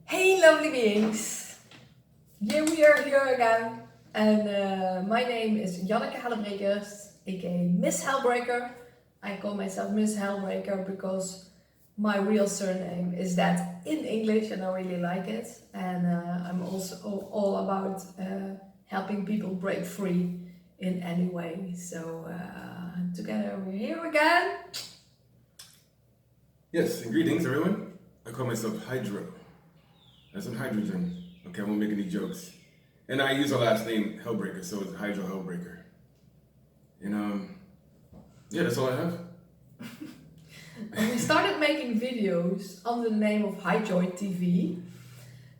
Hey lovely beings! Here we are here again, and my name is Janneke Hellebrekers, aka Miss Hellbreaker. I call myself Miss Hellbreaker because my real surname is that in English and I really like it. And I'm also all about helping people break free in any way. So together we're here again. Yes, and greetings everyone. I call myself Hydro. As in hydrogen. Okay, I won't make any jokes. And I use a last name Hellbreaker, so it's Hydro Hellbreaker. And yeah, that's all I have. And we started making videos under the name of HYJOY TV,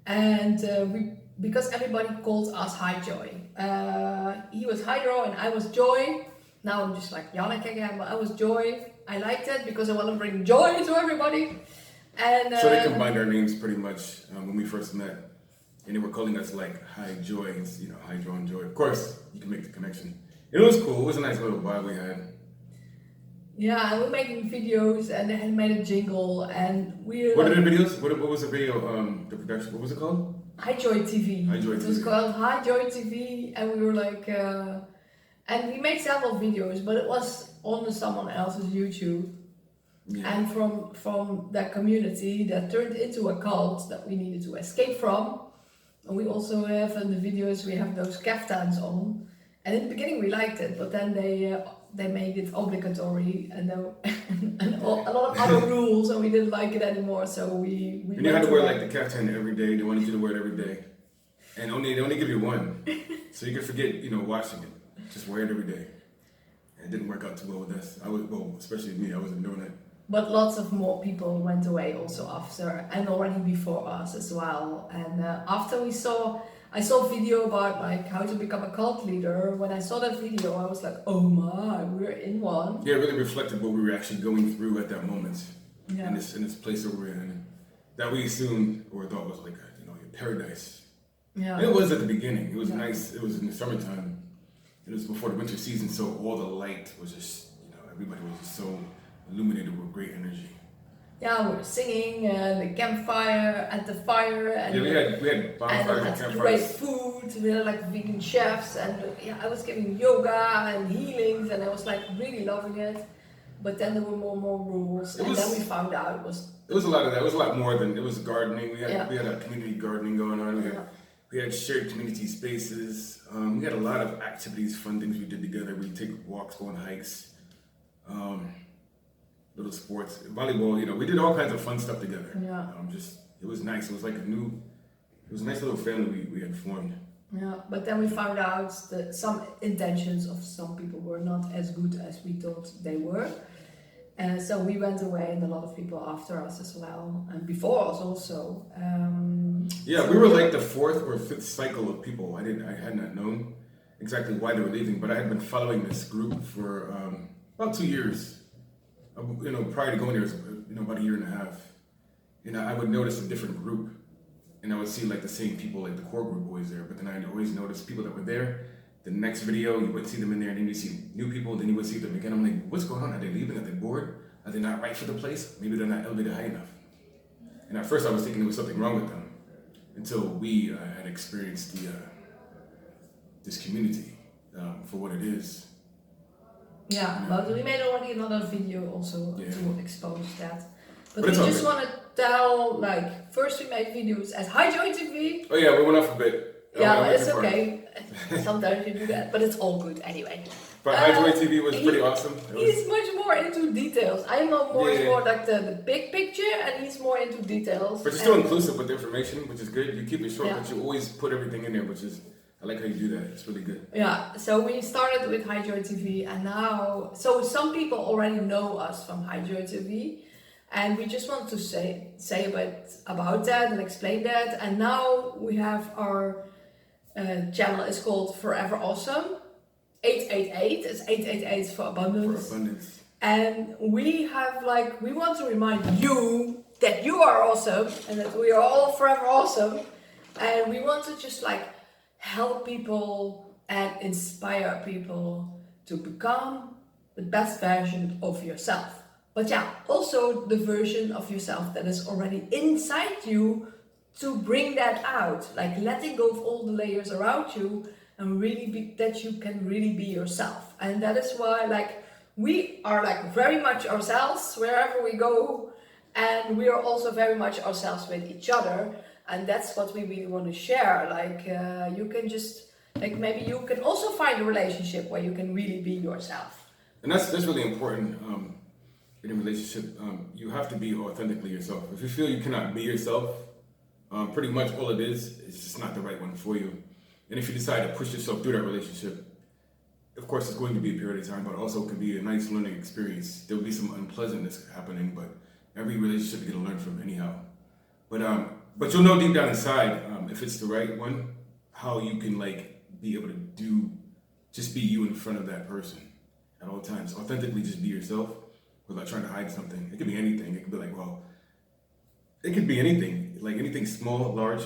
and because everybody called us HYJOY. He was Hydro and I was Joy. Now I'm just like Janneke again, but I was Joy. I liked it because I want to bring joy to everybody. And so they combined our names pretty much when we first met, and they were calling us like HYJOY, Hydro and Joy. Of course, you can make the connection. It was cool. It was a nice little vibe we had. Yeah, and we're making videos, and they had made a jingle, and we. What are the videos? What was the video? The production. What was it called? HYJOY TV. HYJOY TV. It was called HYJOY TV, and we were like, and we made several videos, but it was on someone else's YouTube. Yeah. And from that community that turned into a cult that we needed to escape from. And we also have in the videos we have those kaftans on. And in the beginning we liked it, but then they made it obligatory and a lot of other rules, and we didn't like it anymore. So we and you had to wear like the kaftan every day. They wanted you to wear it every day, and they only give you one, so you could forget washing it. Just wear it every day. And it didn't work out too well with us. Especially me. I wasn't doing it. But lots of more people went away also after, and already before us as well. And after I saw a video about like how to become a cult leader. When I saw that video, I was like, oh my, we're in one. Yeah, it really reflected what we were actually going through at that moment. Yeah. In this place that we're in, that we assumed or thought was like a paradise. Yeah. And it was at the beginning. It was nice. It was in the summertime. It was before the winter season, so all the light was just everybody was just so illuminated with great energy. Yeah, we were singing, the campfire, at the fire, and yeah, we had bonfires and campfires. Great food. We had like vegan chefs, and I was giving yoga and healings, and I was like really loving it. But then there were more rules, then we found out it was a lot of that. It was a lot more than it was gardening. We had a community gardening going on. We had shared community spaces. We had a lot of activities, fun things we did together. We'd take walks, go on hikes. Little sports, volleyball, we did all kinds of fun stuff together. Yeah. It was nice. It was like it was a nice little family we had formed. Yeah, but then we found out that some intentions of some people were not as good as we thought they were. And so we went away, and a lot of people after us as well, and before us also. We were like the fourth or fifth cycle of people. I had not known exactly why they were leaving, but I had been following this group for about 2 years. Prior to going there, it was, about a year and a half. I would notice a different group, and I would see like the same people, like the core group always there. But then I'd always notice people that were there. The next video, you would see them in there, and then you see new people. Then you would see them again. I'm like, what's going on? Are they leaving? Are they bored? Are they not right for the place? Maybe they're not elevated high enough. And at first, I was thinking there was something wrong with them, until we had experienced this community for what it is. Yeah, but we made already another video also to expose that. But we it's just want to tell, first we made videos as HYJOY TV. Oh yeah, we went off a bit. Yeah, it's okay. Sometimes you do that, but it's all good anyway. But HYJOY TV was pretty awesome. He's much more into details. I'm not more like the big picture, and he's more into details. But you're still inclusive with the information, which is good. You keep it short, but you always put everything in there, which is, I like how you do that. It's really good. Yeah, so we started with HYJOY TV, and now, so some people already know us from HYJOY TV, and we just want to say a bit about that and explain that. And now we have our channel is called Forever Awesome. 888, it's 888 for abundance. For abundance. And we have we want to remind you that you are awesome, and that we are all forever awesome. And we want to just help people and inspire people to become the best version of yourself. But also the version of yourself that is already inside you to bring that out, like letting go of all the layers around you and really be, that you can really be yourself. And that is why like we are like very much ourselves wherever we go, and we are also very much ourselves with each other. And that's what we really want to share. Like you can just, like maybe you can also find a relationship where you can really be yourself. And that's really important in a relationship. You have to be authentically yourself. If you feel you cannot be yourself, pretty much all it is just not the right one for you. And if you decide to push yourself through that relationship, of course it's going to be a period of time, but also it can be a nice learning experience. There will be some unpleasantness happening, but every relationship you're gonna learn from anyhow. But you'll know deep down inside, if it's the right one, how you can like be able to just be you in front of that person at all times. Authentically just be yourself without trying to hide something. It could be anything. It could be like, well, it could be anything, like anything small, large.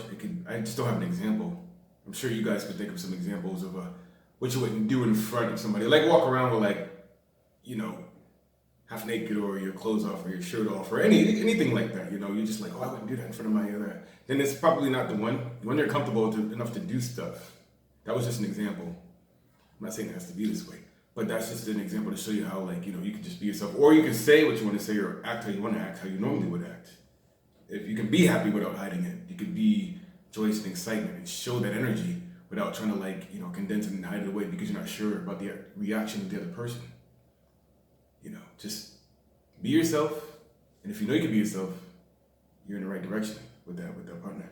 I just don't have an example. I'm sure you guys could think of some examples of what you wouldn't do in front of somebody. Like walk around with like, you know, half naked or your clothes off or your shirt off or anything like that. You know, you're just like, oh, I wouldn't do that in front of my other. Then it's probably not the one. When they're comfortable enough to do stuff. That was just an example. I'm not saying it has to be this way, but that's just an example to show you how, like, you know, you can just be yourself, or you can say what you want to say or act how you want to act, how you normally would act. If you can be happy without hiding it, you can be joyous and excitement and show that energy without trying to, like, you know, condense it and hide it away because you're not sure about the reaction of the other person. You know, just be yourself, and if you know you can be yourself, you're in the right direction with that partner.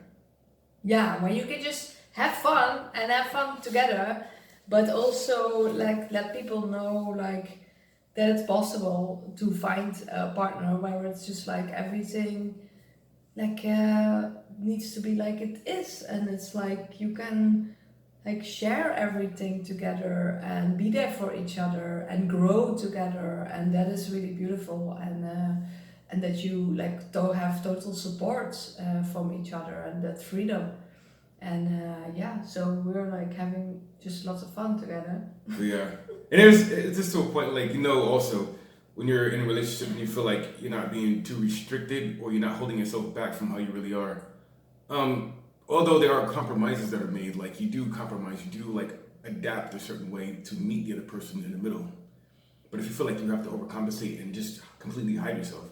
Yeah, when you can just have fun together, but also like let people know like that it's possible to find a partner where it's just like everything like needs to be like it is, and it's like you can like share everything together and be there for each other and grow together, and that is really beautiful. And that you like have total support from each other and that freedom. And yeah, so we're like having just lots of fun together. Yeah, and it's just to a point, like, you know, also when you're in a relationship and you feel like you're not being too restricted or you're not holding yourself back from how you really are. Although there are compromises that are made, like you do compromise, you do like adapt a certain way to meet the other person in the middle. But if you feel like you have to overcompensate and just completely hide yourself,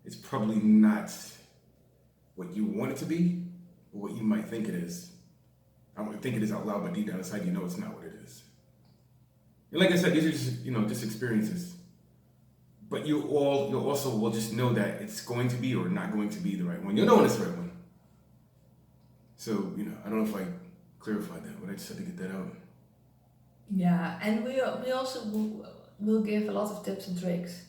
it's probably not what you want it to be or what you might think it is. I don't think it is out loud, but deep down inside you know it's not what it is. And like I said, these are just, you know, just experiences. But you also will just know that it's going to be or not going to be the right one. You'll know when it's the right one. So, you know, I don't know if I clarified that, but I just had to get that out. Yeah, and we also will give a lot of tips and tricks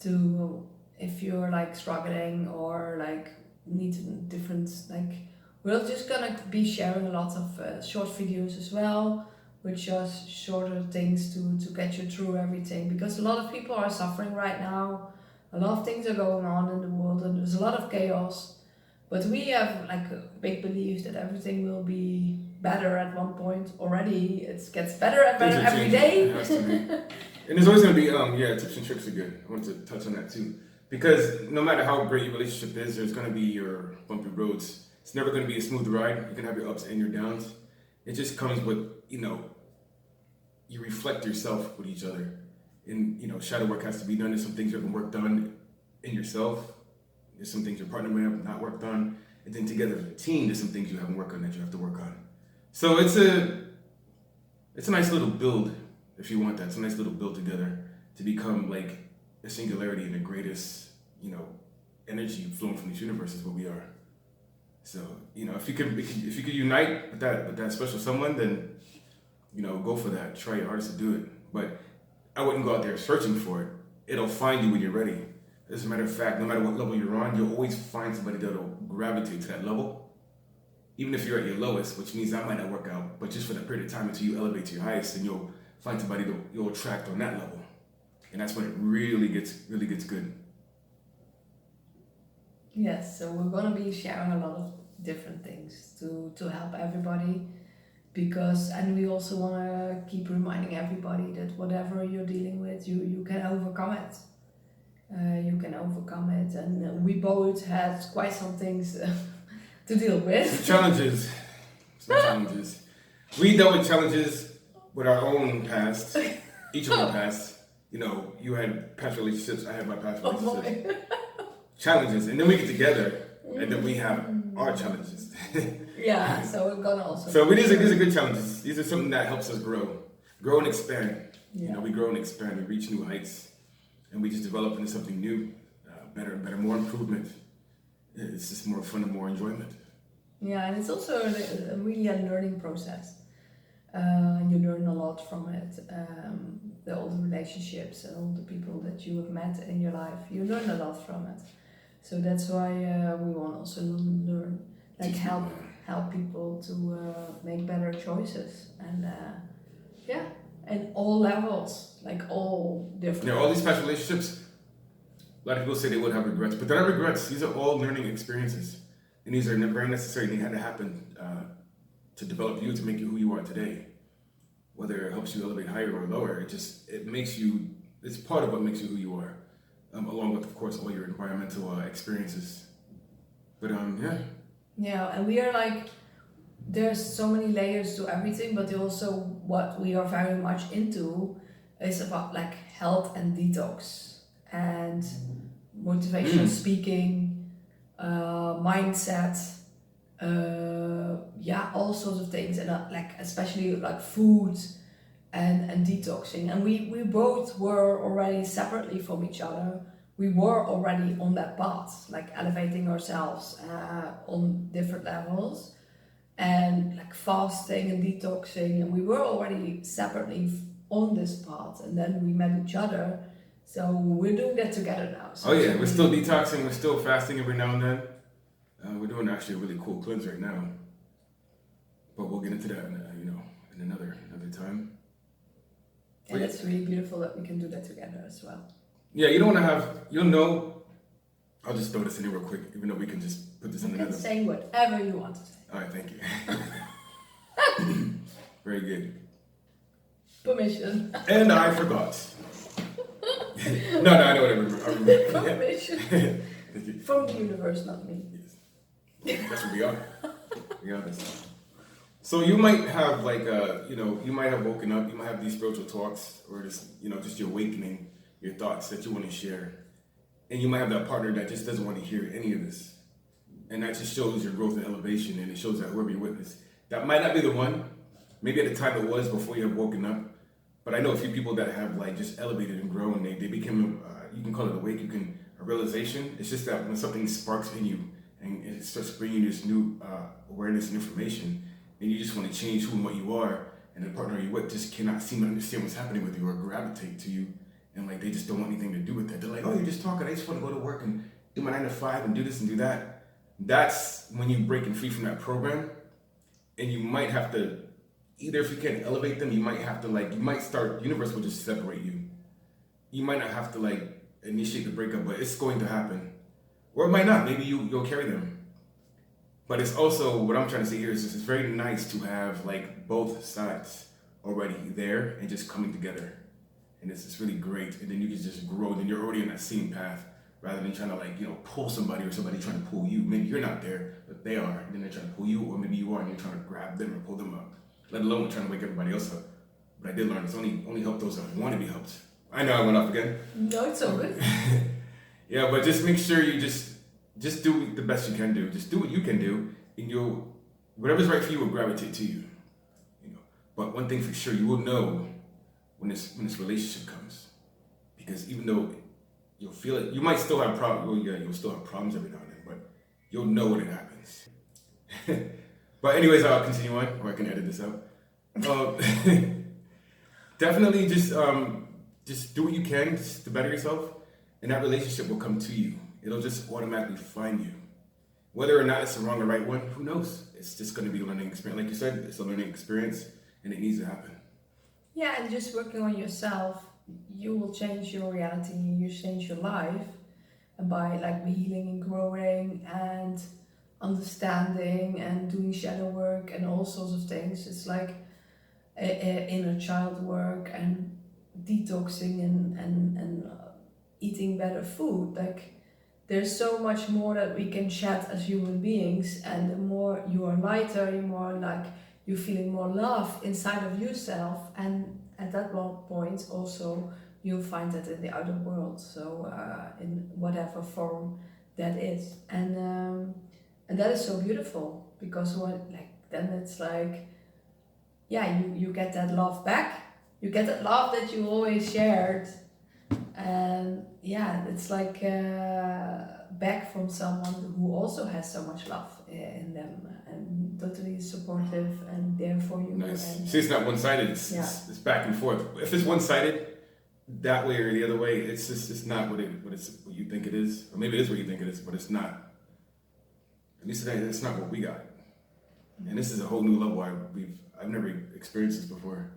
to if you're like struggling or like need different, like we're just gonna be sharing a lot of short videos as well, with just shorter things to get you through everything, because a lot of people are suffering right now. A lot of things are going on in the world and there's a lot of chaos. But we have like a big belief that everything will be better at one point already. It gets better and better every day. It has to be. And there's always going to be, tips and tricks are good. I wanted to touch on that too. Because no matter how great your relationship is, there's going to be your bumpy roads. It's never going to be a smooth ride. You can have your ups and your downs. It just comes with, you know, you reflect yourself with each other. And, you know, shadow work has to be done. There's some things you haven't worked on in yourself. There's some things your partner may have not worked on. And then together as a team, there's some things you haven't worked on that you have to work on. So it's a nice little build, if you want that. It's a nice little build together to become like a singularity and the greatest, you know, energy flowing from this universe is what we are. So, you know, if you could unite with that special someone, then, you know, go for that. Try your hardest to do it. But I wouldn't go out there searching for it. It'll find you when you're ready. As a matter of fact, no matter what level you're on, you'll always find somebody that'll gravitate to that level. Even if you're at your lowest, which means that might not work out, but just for that period of time until you elevate to your highest, and you'll find somebody that you'll attract on that level. And that's when it really gets good. Yes, so we're gonna be sharing a lot of different things to help everybody, and we also wanna keep reminding everybody that whatever you're dealing with, you can overcome it. You can overcome it, and we both had quite some things to deal with. Challenges. Some challenges. We dealt with challenges with our own past, each of our past. You know, you had past relationships, I had my past relationships. Challenges, and then we get together, and then we have our challenges. Yeah, so we're gonna also. So these are good challenges. These are something that helps us grow and expand. Yeah. You know, we grow and expand, we reach new heights, and we just develop into something new, better, more improvement. It's just more fun and more enjoyment. Yeah, and it's also really a learning process. You learn a lot from it. All the relationships and all the people that you have met in your life, you learn a lot from it. So that's why we want also learn, like help people to make better choices, and and all levels, like all different. Yeah, all these past relationships. A lot of people say they would have regrets, but they're not regrets. These are all learning experiences, and these are very necessary. They had to happen to develop you, to make you who you are today. Whether it helps you elevate higher or lower, it makes you. It's part of what makes you who you are, along with, of course, all your environmental experiences. But yeah. Yeah, and we are like, there's so many layers to everything, but also what we are very much into is about like health and detox and motivational speaking, mindset, all sorts of things, and like especially like food and detoxing. And we both were already separately from each other. We were already on that path, like elevating ourselves on different levels, and like fasting and detoxing, and we were already separately on this path, and then we met each other. So we're doing that together now. So we're still detoxing, we're still fasting every now and then. We're doing actually a really cool cleanse right now, but we'll get into that in another time. And it's really beautiful that we can do that together as well. Yeah, you don't want to have, I'll just throw this in here real quick, even though we can just put this in another. You can say whatever you want to say. All right, thank you. Very good. Permission. And I forgot. No, I know what I remember. Permission. From the universe, not me. Yes. That's what we are. We are this. So you might have you might have woken up, you might have these spiritual talks, or just your awakening, your thoughts that you want to share. And you might have that partner that just doesn't want to hear any of this. And that just shows your growth and elevation, and it shows that whoever you're with is, that might not be the one. Maybe at the time it was before you have woken up. But I know a few people that have just elevated and grown. They became, you can call it a realization. It's just that when something sparks in you and it starts bringing this new awareness and information, and you just want to change who and what you are, and the partner you're with just cannot seem to understand what's happening with you or gravitate to you, and they just don't want anything to do with that. They're like, oh, you're just talking. I just want to go to work and do my 9 to 5 and do this and do that. That's when you break free from that program, and you might have to, either if you can't elevate them, you might have to universe will just separate you. You might not have to initiate the breakup, but it's going to happen. Or it might not, maybe you'll carry them. But it's also, what I'm trying to say here is it's very nice to have both sides already there and just coming together. And it's really great, and then you can just grow, then you're already in that same path, rather than trying to pull somebody or somebody trying to pull you. Maybe you're not there, but they are, and then they're trying to pull you, or maybe you are and you're trying to grab them or pull them up. Let alone trying to wake everybody else up. But I did learn it's only help those that want to be helped. I know I went off again. No, it's all good. Yeah, but just make sure you just do the best you can do. Just do what you can do, and whatever's right for you will gravitate to you. But one thing for sure, you will know when this relationship comes, because even though you'll feel it, you might still have problems. Well, yeah, you'll still have problems every now and then, but you'll know when it happens. But anyways, I'll continue on, or I can edit this out. Definitely just do what you can just to better yourself, and that relationship will come to you. It'll just automatically find you. Whether or not it's the wrong or right one, who knows? It's just going to be a learning experience. Like you said, it's a learning experience, and it needs to happen. Yeah, and just working on yourself, you will change your reality, you change your life, and by healing and growing and understanding and doing shadow work and all sorts of things. It's like inner child work and detoxing and eating better food. there's so much more that we can chat as human beings, and the more you are lighter, the more like you're feeling more love inside of yourself, and at that one point also you'll find that in the outer world, so in whatever form that is, and that is so beautiful, because then it's like, yeah, you get that love back, you get that love that you always shared, and yeah, it's like back from someone who also has so much love in them, and totally supportive and there for you. Nice. And, see, it's not one-sided. It's back and forth. If it's one-sided, that way or the other way, it's not what you think it is, or maybe it is what you think it is, but it's not. At least it's not what we got. And this is a whole new level. I've never experienced this before.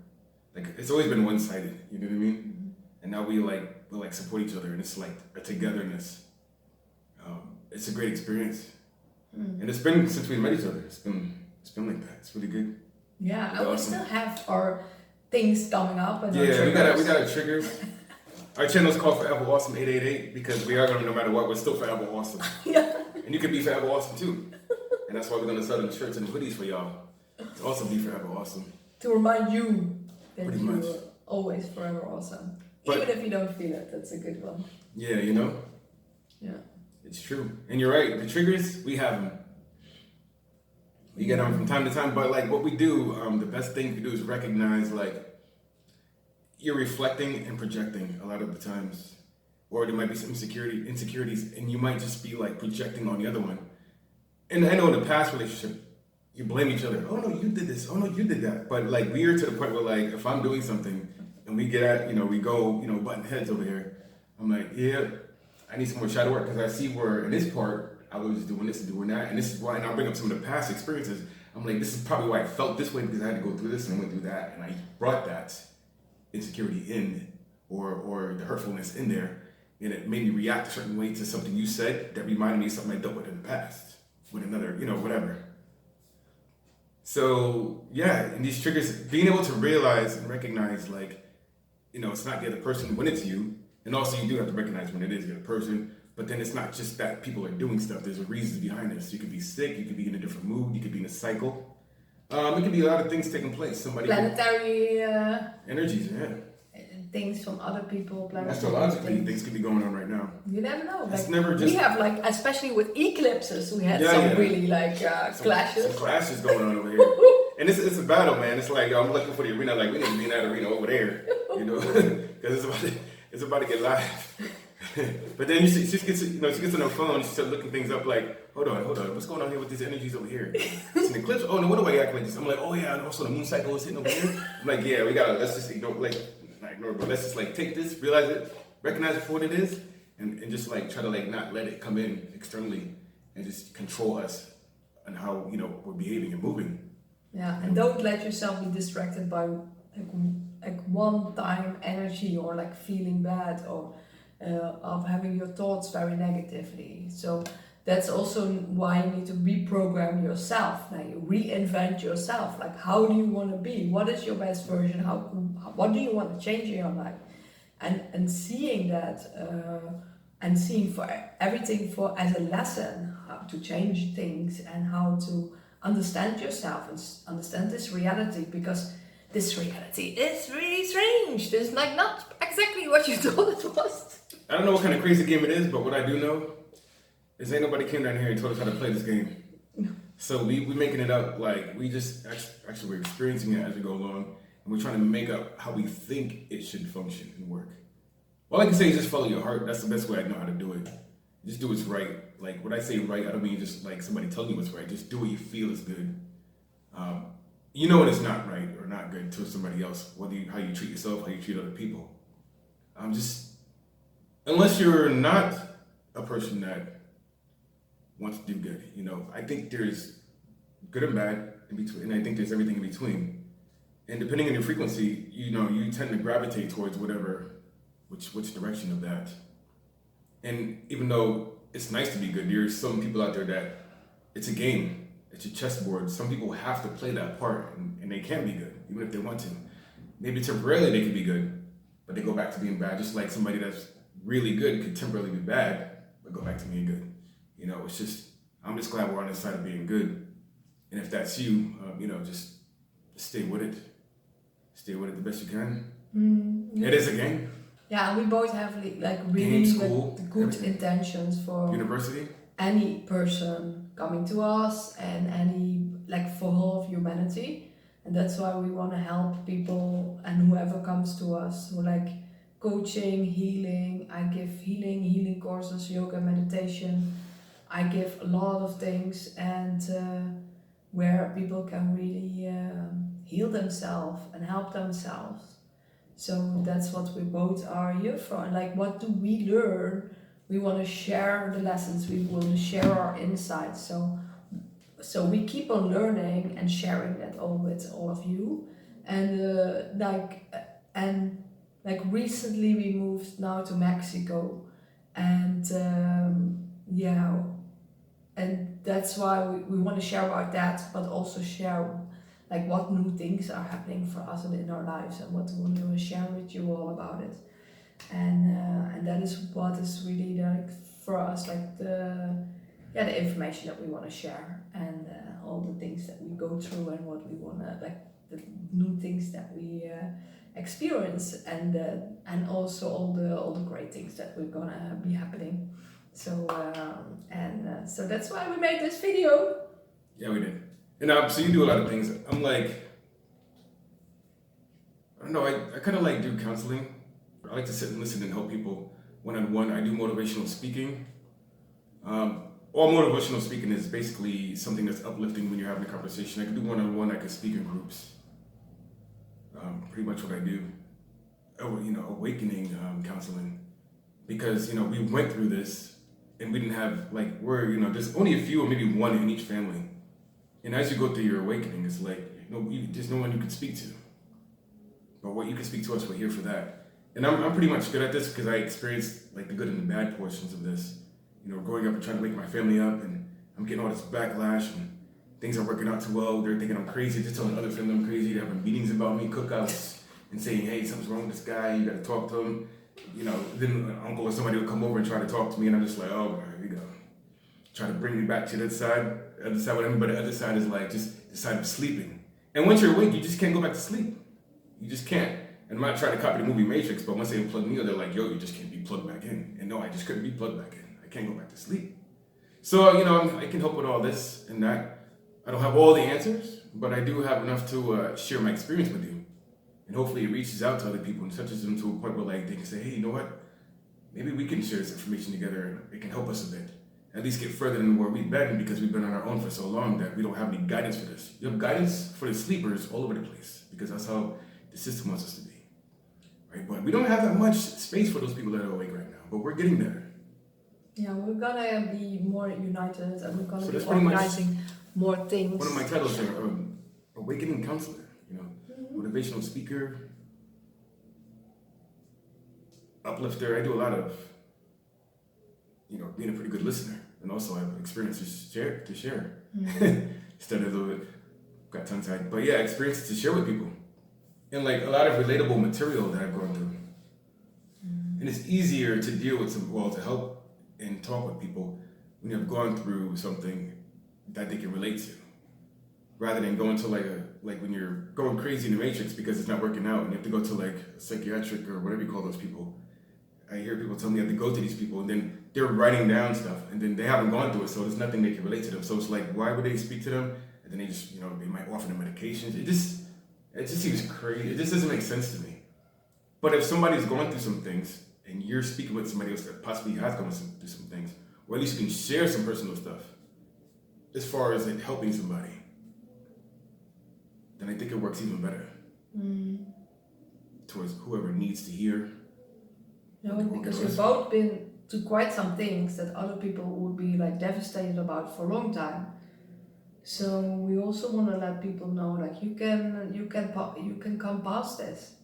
Like, it's always been one-sided. You know what I mean? Mm-hmm. And now we support each other, and it's like a togetherness. It's a great experience, and it's been since we met each other. It's been like that. It's really good. Yeah, it's and awesome. We still have our things coming up, and yeah, we got our triggers. Our channel is called Forever Awesome 888 because we are gonna, no matter what, we're still forever awesome. Yeah. And you can be forever awesome too. And that's why we're gonna sell them shirts and hoodies for y'all. To also be forever awesome. To remind you that Pretty you're much. always forever awesome. But, even if you don't feel it, that's a good one. Yeah, you know? Yeah. It's true. And you're right, the triggers, we have them. We get them from time to time, but like what we do, the best thing to do is recognize like you're reflecting and projecting a lot of the times. Or there might be some insecurities, and you might just be like projecting on the other one. And I know in the past relationship, you blame each other. Oh no, you did this. Oh no, you did that. But like we're to the point where like if I'm doing something and we get at, we go, button heads over here. I'm like, yeah, I need some more shadow work, because I see where in this part I was doing this and doing that, and this is why. And I'll bring up some of the past experiences. I'm like, this is probably why I felt this way, because I had to go through this and I went through that, and I brought that insecurity in, or the hurtfulness in there, and it made me react a certain way to something you said that reminded me of something I dealt with in the past with another, whatever. So yeah, and these triggers, being able to realize and recognize, like, it's not the other person when it's you, and also you do have to recognize when it is the other person. But then it's not just that people are doing stuff. There's a reason behind this. You could be sick. You could be in a different mood. You could be in a cycle. It could be a lot of things taking place. Planetary energies, yeah. Things from other people. Astrologically, things could be going on right now. You never know. It's never just. We have especially with eclipses, we had really clashes. Some clashes going on over here. And it's a battle, man. It's like I'm looking for the arena. Like we need to be in that arena over there, because it's about to get live. But then she gets on her phone. She starts looking things up. Like, hold on, what's going on here with these energies over here? It's an eclipse. Oh no, what do I act like this? I'm like, oh yeah, and also the moon cycle is hitting over here. I'm like, yeah, let's just ignore, but let's just take this, realize it, recognize it for what it is, and just try to not let it come in externally and just control us and how we're behaving and moving. Yeah, and don't let yourself be distracted by one-time energy or feeling bad or of having your thoughts very negatively. So that's also why you need to reprogram yourself. You reinvent yourself. How do you want to be? What is your best version? What do you want to change in your life? And seeing that and seeing for everything as a lesson, how to change things and how to understand yourself and understand this reality, because this reality is really strange. It's not exactly what you thought it was. I don't know what kind of crazy game it is, but what I do know is ain't nobody came down here and told us how to play this game. No. So we making it up. We just actually we're experiencing it as we go along, and we're trying to make up how we think it should function and work. All I can say is just follow your heart. That's the best way I know how to do it. Just do what's right. When I say right, I don't mean just somebody telling you what's right. Just do what you feel is good. When it's not right or not good to somebody else, how you treat yourself, how you treat other people. Unless you're not a person that wants to do good, I think there's good and bad in between, and I think there's everything in between. And depending on your frequency, you tend to gravitate towards which direction of that. And even though it's nice to be good, there's some people out there that it's a game, it's a chessboard. Some people have to play that part, and they can be good, even if they want to. Maybe temporarily they can be good, but they go back to being bad, just like somebody that's really good could temporarily be bad, or go back to being good. You know, it's just, I'm just glad we're on this side of being good. And if that's you, you know, just stay with it. Stay with it the best you can. It is a game. Yeah, we both have like really school, good everything. Intentions for University. any person coming to us and any, like, for all of humanity. And that's why we want to help people and whoever comes to us, who like coaching, healing. I give healing courses, yoga, meditation. I give a lot of things, and where people can really heal themselves and help themselves. So that's what we both are here for. Like, what do we learn? We want to share the lessons. We want to share our insights. So we keep on learning and sharing that all with all of you. And like recently we moved now to Mexico, and and that's why we want to share about that, but also share like what new things are happening for us and in our lives, and what we want to share with you all about it. And that is what is really like for us, like the information that we want to share, and all the things that we go through, and what we want to, like, the new things that we experience, and also all the great things that we're gonna be happening. So so that's why we made this video. Yeah, we did. And so you do a lot of things. I'm like, I don't know, I kind of like do counseling. I like to sit and listen and help people one-on-one. I do motivational speaking. All motivational speaking is basically something that's uplifting when you're having a conversation. I can do one-on-one, I can speak in groups. Pretty much what I do. You know, awakening counseling. Because, you know, we went through this and we didn't have, like, there's only a few or maybe one in each family. And as you go through your awakening, it's like, there's no one you can speak to. But what you can speak to us, we're here for that. And I'm pretty much good at this because I experienced like the good and the bad portions of this. You know, growing up and trying to wake my family up, and I'm getting all this backlash, and things aren't working out too well. They're thinking I'm crazy, just telling other family I'm crazy. They're having meetings about me, cookouts, and saying, hey, something's wrong with this guy, you gotta talk to him. You know, then an uncle or somebody will come over and try to talk to me, and I'm just like, oh, here we go. Try to bring me back to the other side with him, but the other side is like just the side of sleeping. And once you're awake, you just can't go back to sleep. You just can't. And I'm not trying to copy the movie Matrix, but once they unplug me, they're like, yo, you just can't be plugged back in. And no, I just couldn't be plugged back in. I can't go back to sleep. So, you know, I can help with all this and that. I don't have all the answers, but I do have enough to share my experience with you. And hopefully it reaches out to other people and touches them to a point where like they can say, hey, you know what? Maybe we can share this information together and it can help us a bit. At least get further than where we've been, because we've been on our own for so long that we don't have any guidance for this. You have guidance for the sleepers all over the place, because that's how the system wants us to be. Right? But we don't have that much space for those people that are awake right now, but we're getting there. Yeah, we're gonna be more united, and we're gonna So be that's pretty much organizing more things. One of my titles are awakening counselor, you know, motivational speaker, uplifter. I do a lot of, you know, being a pretty good listener, and also I have experiences to share. Instead of got tongue tied, but yeah, experiences to share with people, and like a lot of relatable material that I've gone through. And it's easier to deal with to help and talk with people when you've gone through something that they can relate to, rather than going to like when you're going crazy in the Matrix because it's not working out, and you have to go to like a psychiatric or whatever you call those people. I hear people tell me you have to go to these people, and then they're writing down stuff, and then they haven't gone through it, so there's nothing they can relate to them. So it's like, why would they speak to them? And then they just, you know, they might offer them medications. It just seems crazy. It just doesn't make sense to me. But if somebody's going through some things, and you're speaking with somebody else that possibly has gone through some things, or at least you can share some personal stuff, as far as like helping somebody, then I think it works even better towards whoever needs to hear. No, because we've both been to quite some things that other people would be like devastated about for a long time. So we also want to let people know, like, you can come past this.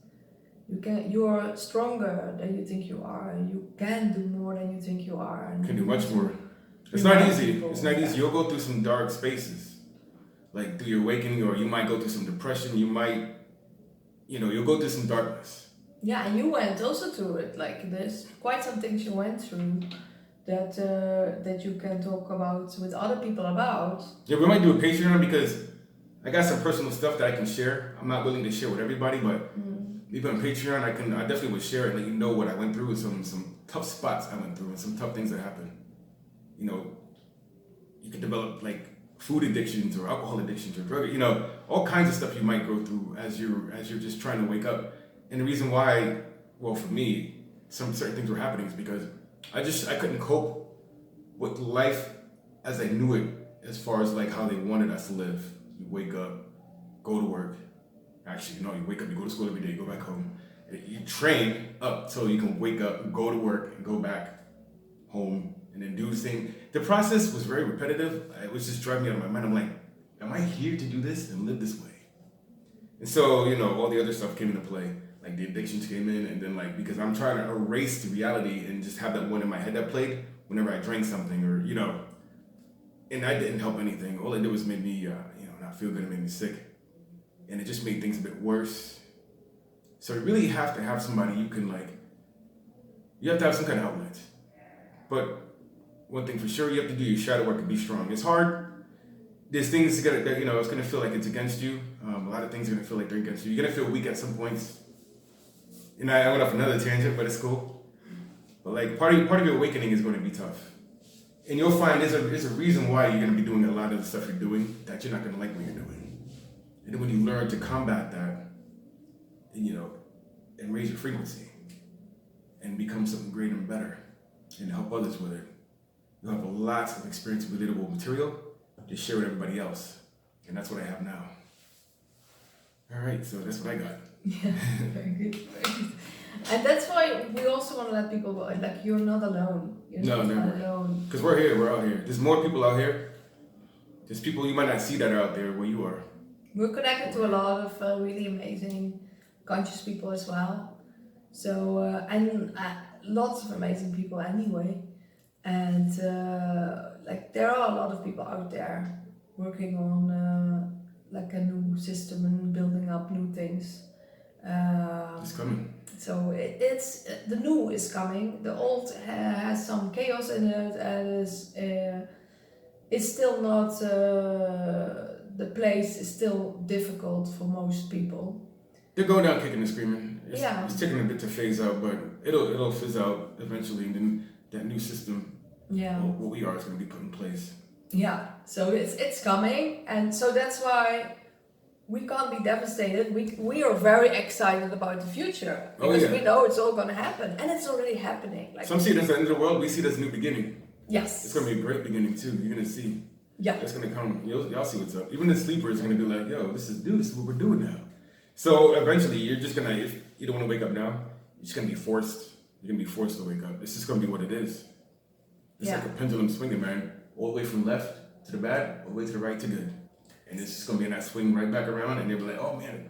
You are stronger than you think you are, and you can do more than you think you are. And you can do much more. It's not easy. It's not easy. You'll go through some dark spaces, like through your awakening, or you might go through some depression. You might, you'll go through some darkness. Yeah, and you went also through it. Like, there's quite some things you went through, that you can talk about with other people about. Yeah, we might do a Patreon because I got some personal stuff that I can share. I'm not willing to share with everybody, but even on Patreon, I definitely would share and let you know what I went through with some tough spots I went through and some tough things that happened. You know, you could develop like food addictions or alcohol addictions or drug, you know, all kinds of stuff you might go through as you're just trying to wake up. And the reason why, well, for me, some certain things were happening is because I couldn't cope with life as I knew it, as far as like how they wanted us to live. You wake up, go to work. Actually, you wake up, you go to school every day, you go back home. You train up so you can wake up, go to work, and go back home, and then do this thing. The process was very repetitive. It was just driving me out of my mind. I'm like, am I here to do this and live this way? And so, all the other stuff came into play. Like the addictions came in, and then like, because I'm trying to erase the reality and just have that one in my head that played whenever I drank something or, and that didn't help anything. All it did was make me, not feel good. It made me sick. And it just made things a bit worse. So you really have to have somebody you have to have some kind of outlet. But one thing for sure, you have to do your shadow work and be strong. It's hard. There's things that, it's going to feel like it's against you. A lot of things are going to feel like they're against you. You're going to feel weak at some points. And I went off another tangent, but it's cool. But like part of your awakening is going to be tough. And you'll find there's a reason why you're going to be doing a lot of the stuff you're doing that you're not going to like what you're doing. And then when you learn to combat that, and raise your frequency and become something greater and better and help others with it, you'll have a lot of experience and relatable material to share with everybody else. And that's what I have now. All right, so that's what I got. Yeah, very good, very good. And that's why we also want to let people go, like, you're not alone. You're not alone. Because we're out here. There's more people out here. There's people you might not see that are out there where you are. We're connected to a lot of really amazing conscious people as well. So, and lots of amazing people anyway. And there are a lot of people out there working on like a new system and building up new things. It's coming. So it's the new is coming. The old has some chaos in it, and it's still not. The place is still difficult for most people. They're going down kicking and screaming. It's taking a bit to phase out, but it'll fizz out eventually, and then that new system, what we are, is going to be put in place. Yeah, so it's coming, and so that's why we can't be devastated. We are very excited about the future because we know it's all going to happen, and it's already happening. Like, some see it as the end of the world. We see it as a new beginning. Yes, it's going to be a great beginning too. You're going to see. Yeah, it's going to come. Y'all see what's up. Even the sleepers are going to be like, "Yo, this is what we're doing now." So eventually, you're just gonna, if you don't want to wake up now, you're just gonna be forced. You're gonna be forced to wake up. It's just gonna be what it is. It's like a pendulum swinging, man, all the way from left to the bad, all the way to the right to good. And it's just gonna be in that swing right back around, and they'll be like, "Oh man,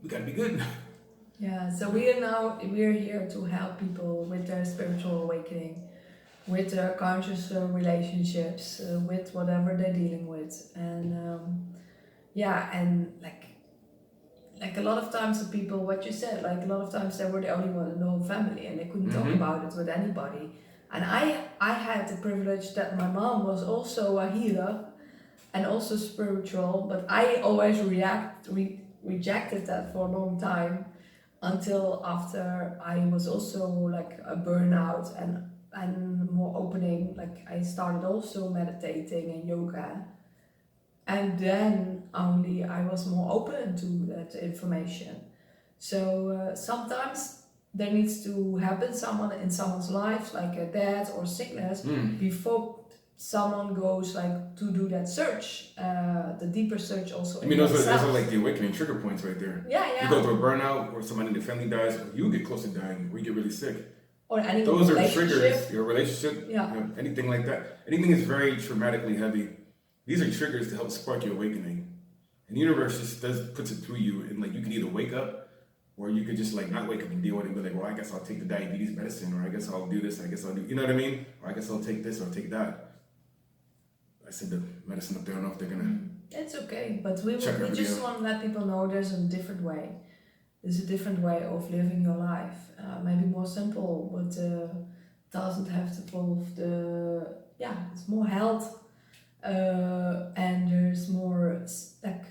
we gotta be good." Yeah. So we're here to help people with their spiritual awakening, with their conscious relationships, with whatever they're dealing with, and and like a lot of times the people, what you said, like a lot of times they were the only one in the whole family and they couldn't talk about it with anybody. And I had the privilege that my mom was also a healer and also spiritual, but I always rejected that for a long time until after I was also like a burnout and more opening, like I started also meditating and yoga. And then only I was more open to that information. So sometimes there needs to happen in someone's life, like a death or sickness, before someone goes like to do that search, the deeper search also. Those are like the awakening trigger points right there. Yeah. You go through a burnout, or somebody in the family dies, or you get close to dying, or you get really sick. Or any those are triggers. Your relationship, anything like that. Anything is very traumatically heavy. These are triggers to help spark your awakening. And the universe just puts it through you, and like you can either wake up, or you could just like not wake up and deal with it and be like, well, I guess I'll take the diabetes medicine, or I guess I'll do this, I guess I'll do, you know what I mean? Or I guess I'll take this or take that. I said the medicine up there, I don't know if they're gonna. It's okay, but we just want to let people know there's a different way. There's a different way of living your life. Maybe more simple, but doesn't have to involve it's more health, and there's more like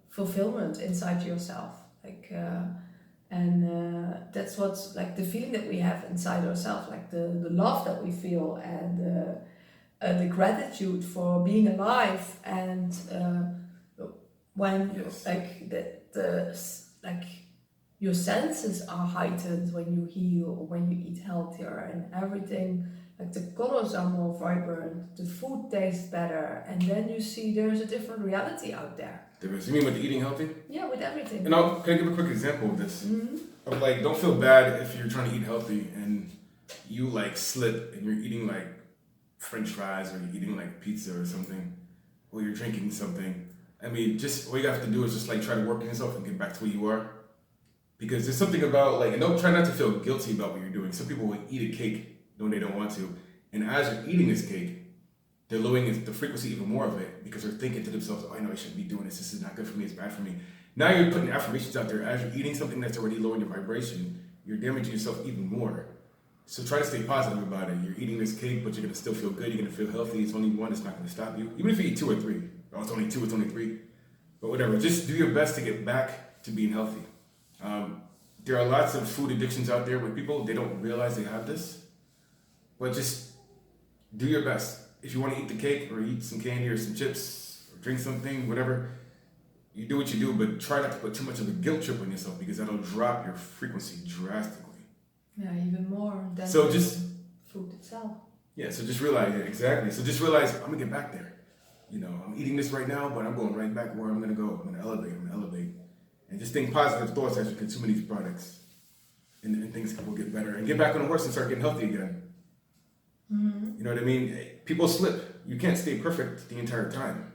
fulfillment inside yourself, like that's what's like the feeling that we have inside ourselves, like the love that we feel, and the gratitude for being alive, and when like like your senses are heightened when you heal or when you eat healthier, and everything, like the colors are more vibrant, the food tastes better, and then you see there's a different reality out there. You mean with eating healthy? Yeah, with everything. And can I give a quick example of this? Of like, don't feel bad if you're trying to eat healthy and you like slip and you're eating like French fries, or you're eating like pizza or something, or you're drinking something. I mean, just all you have to do is just like try to work on yourself and get back to where you are. Because there's something about like, and don't try not to feel guilty about what you're doing. Some people will eat a cake when they don't want to, and as you're eating this cake, they're lowering the frequency even more of it, because they're thinking to themselves, oh, I know I shouldn't be doing this. This is not good for me. It's bad for me. Now you're putting affirmations out there. As you're eating something that's already lowering your vibration, you're damaging yourself even more. So try to stay positive about it. You're eating this cake, but you're going to still feel good. You're going to feel healthy. It's only one. It's not going to stop you. Even if you eat 2 or 3. Oh, it's only 2. It's only 3. But whatever. Just do your best to get back to being healthy. There are lots of food addictions out there with people. They don't realize they have this. But just do your best. If you want to eat the cake or eat some candy or some chips or drink something, whatever, you do what you do, but try not to put too much of a guilt trip on yourself, because that'll drop your frequency drastically. Yeah, even more than food itself. Yeah, so just realize it, exactly. So just realize, I'm going to get back there. You know, I'm eating this right now, but I'm going right back where I'm going to go. I'm going to elevate. And just think positive thoughts as you're consuming these products. And things will get better. And get back on the horse and start getting healthy again. You know what I mean? People slip. You can't stay perfect the entire time.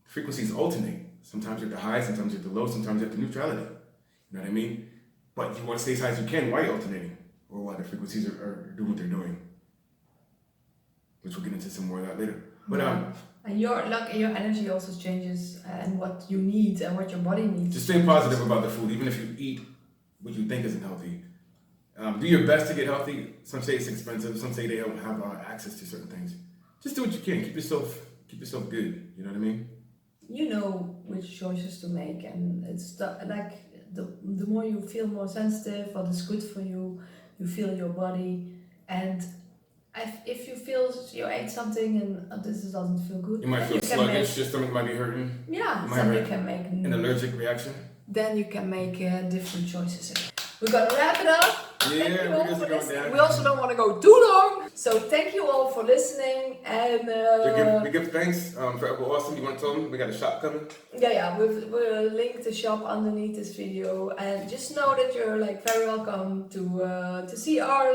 Frequencies alternate. Sometimes you're at the high, sometimes you're at the low, sometimes you're at the neutrality. You know what I mean? But you want to stay as high as you can while you're alternating, or while the frequencies are doing what they're doing. Which we'll get into some more of that later. But and your energy also changes, and what you need and what your body needs. Just stay positive about the food, even if you eat what you think isn't healthy. Do your best to get healthy. Some say it's expensive. Some say they don't have access to certain things. Just do what you can. Keep yourself good. You know what I mean? You know which choices to make, and it's like the more you feel more sensitive, what is good for you. You feel your body, and if you feel you ate something and this doesn't feel good, you might feel sluggish. Your stomach might be hurting. Yeah, then you can make an allergic reaction. Then you can make different choices. We're gonna wrap it up. Yeah, we also don't want to go too long. So thank you all for listening, and we give thanks for FOREVERAWESOME. You want to tell them we got a shop coming? Yeah. We'll link the shop underneath this video, and just know that you're like very welcome to see our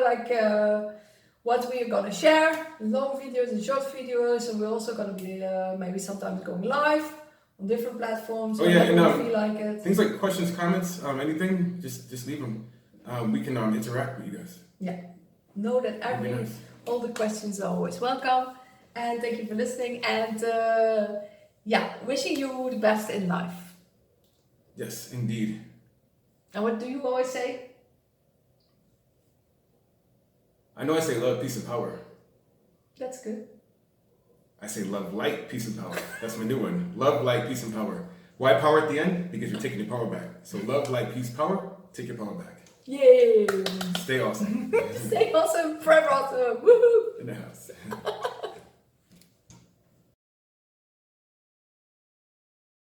what we are gonna share, long videos and short videos, and we're also gonna be maybe sometimes going live on different platforms. Oh yeah, and feel like it. Things like questions, comments, anything, just leave them. We can interact with you guys. Yeah. Know that all the questions are always welcome. And thank you for listening. And wishing you the best in life. Yes, indeed. And what do you always say? I know I say love, peace, and power. That's good. I say love, light, peace, and power. That's my new one. Love, light, peace, and power. Why power at the end? Because you're taking your power back. So love, light, peace, power. Take your power back. Yay! Stay awesome. Stay awesome. Forever awesome. Woohoo! In the house.